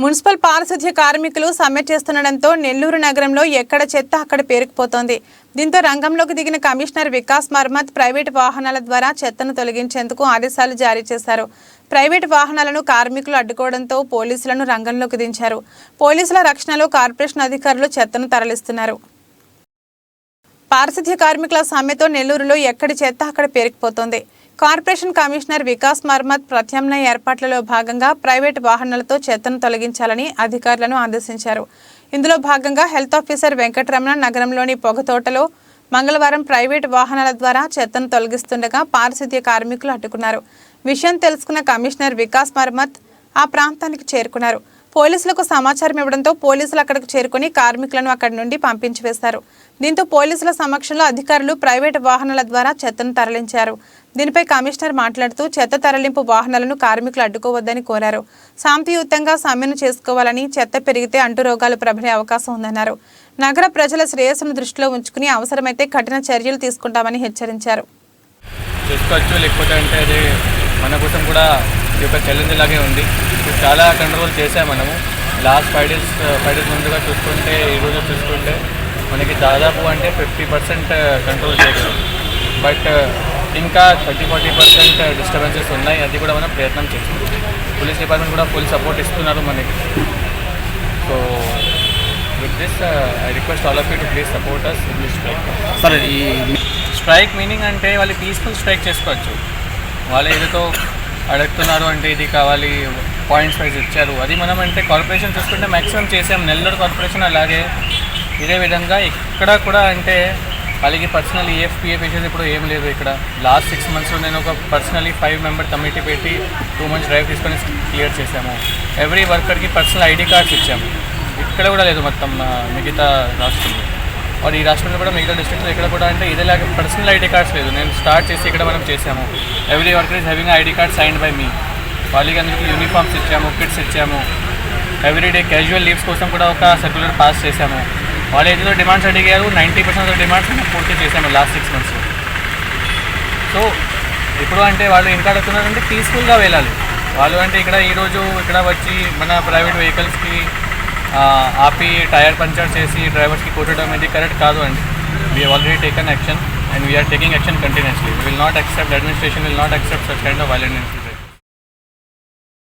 Municipal పారిశుధ్య కార్మికులు సమ్మె చేస్తుండటంతో నెల్లూరు నగరంలో ఎక్కడ చెత్త అక్కడ పేరుకుపోతోంది. దీంతో రంగంలోకి దిగిన కమిషనర్ వికాస్ మర్మత్ ప్రైవేటు వాహనాల ద్వారా చెత్తను తొలగించేందుకు ఆదేశాలు జారీ చేశారు. ప్రైవేటు వాహనాలను కార్మికులు అడ్డుకోవడంతో పోలీసులను రంగంలోకి దించారు. పోలీసుల రక్షణలో కార్పొరేషన్ అధికారులు చెత్తను తరలిస్తున్నారు. పారిశుధ్య కార్మికుల సమ్మెతో నెల్లూరులో ఎక్కడి చెత్త అక్కడ పేరుకుపోతోంది. కార్పొరేషన్ కమిషనర్ వికాస్ మర్మత్ ప్రత్యామ్నాయ ఏర్పాట్లలో భాగంగా ప్రైవేటు వాహనాలతో చెత్తను తొలగించాలని అధికారులను ఆదేశించారు. ఇందులో భాగంగా హెల్త్ ఆఫీసర్ వెంకటరమణ నగరంలోని పొగతోటలో మంగళవారం ప్రైవేటు వాహనాల ద్వారా చెత్తను తొలగిస్తుండగా పారిశుధ్య కార్మికులు అడ్డుకున్నారు. విషయం తెలుసుకున్న కమిషనర్ వికాస్ మర్మత్ ఆ ప్రాంతానికి చేరుకున్నారు. పోలీసులకు సమాచారం ఇవ్వడంతో పోలీసులు అక్కడికి చేరుకుని కార్మికులను అక్కడి నుండి పంపించి వేశారు. దీంతో పోలీసుల సమక్షంలో అధికారులు ప్రైవేటు వాహనాల ద్వారా చెత్తను తరలించారు. దీనిపై కమిషనర్ మాట్లాడుతూ చెత్త తరలింపు వాహనాలను కార్మికులు అడ్డుకోవద్దని కోరారు. శాంతియుతంగా సమ్మెను చేసుకోవాలని, చెత్త పెరిగితే అంటురోగాలు ప్రబలే అవకాశం ఉందన్నారు. నగర ప్రజల శ్రేయస్సును దృష్టిలో ఉంచుకుని అవసరమైతే కఠిన చర్యలు తీసుకుంటామని హెచ్చరించారు. మన కోసం కూడా ఈ యొక్క ఛాలెంజ్ లాగే ఉంది. చాలా కంట్రోల్ చేసాము మనము. లాస్ట్ 5 డేస్ ముందుగా చూసుకుంటే ఈరోజు చూసుకుంటే మనకి దాదాపు అంటే 50% కంట్రోల్ చేయగలం. బట్ ఇంకా 30-40% డిస్టర్బెన్సెస్ ఉన్నాయి. అది కూడా మనం ప్రయత్నం చేస్తున్నాం. పోలీస్ డిపార్ట్మెంట్ కూడా ఫుల్ సపోర్ట్ ఇస్తున్నారు మనకి. So with this I request all of you to please support us in this strike. సరే, ఈ స్ట్రైక్ మీనింగ్ అంటే వాళ్ళు పీస్ఫుల్ స్ట్రైక్ చేసుకోవచ్చు. వాళ్ళు ఏదో అడుగుతున్నారు అంటే ఇది కావాలి, పాయింట్స్ వైజ్ ఇచ్చారు. అది మనం అంటే కార్పొరేషన్ చూసుకుంటే మ్యాక్సిమం చేసాం. నెల్లూరు కార్పొరేషన్ అలాగే ఇదే విధంగా ఇక్కడ కూడా అంటే వాళ్ళకి పర్సనల్ EFPF ఇష్యూస్ ఇప్పుడు ఏం లేదు. ఇక్కడ లాస్ట్ 6 monthsలో నేను ఒక పర్సనలీ 5 member కమిటీ పెట్టి 2 months డ్రైవ్ తీసుకొని క్లియర్ చేసాము. ఎవ్రీ వర్కర్కి పర్సనల్ ID కార్డ్స్ ఇచ్చాము. ఇక్కడ కూడా లేదు మొత్తం మిగతా రాష్ట్రంలో. ఈ రాష్ట్రంలో కూడా మిగతా డిస్ట్రిక్ట్లో ఇక్కడ కూడా అంటే ఇదేలాగా పర్సనల్ ID కార్డ్స్ లేదు. నేను స్టార్ట్ చేసి ఇక్కడ మనం చేసాము. Every worker is having ID card signed by me. వాళ్ళకి అందరికీ యూనిఫామ్స్ ఇచ్చాము, కిట్స్ ఇచ్చాము. ఎవ్రీడే క్యాజువల్ లీవ్స్ కోసం కూడా ఒక సర్క్యులర్ పాస్ చేశాము. వాళ్ళు ఏదో డిమాండ్స్ అడిగారు, 90% ఆఫ్ డిమాండ్స్ మనం పూర్తి చేసాము లాస్ట్ 6 months. సో ఇప్పుడు అంటే వాళ్ళు ఇంకా అడుగుతున్నారంటే పీస్ఫుల్గా వెళ్ళాలి. వాళ్ళు అంటే ఈరోజు ఇక్కడ వచ్చి మన ప్రైవేట్ వెహికల్స్కి ఆపి టైర్ పంచర్ చేసి డ్రైవర్స్కి కొట్టడం ఇది కరెక్ట్ కాదు అండి. We have already taken action and we're taking action continuously. We will not accept, administration will not accept such kind of violence.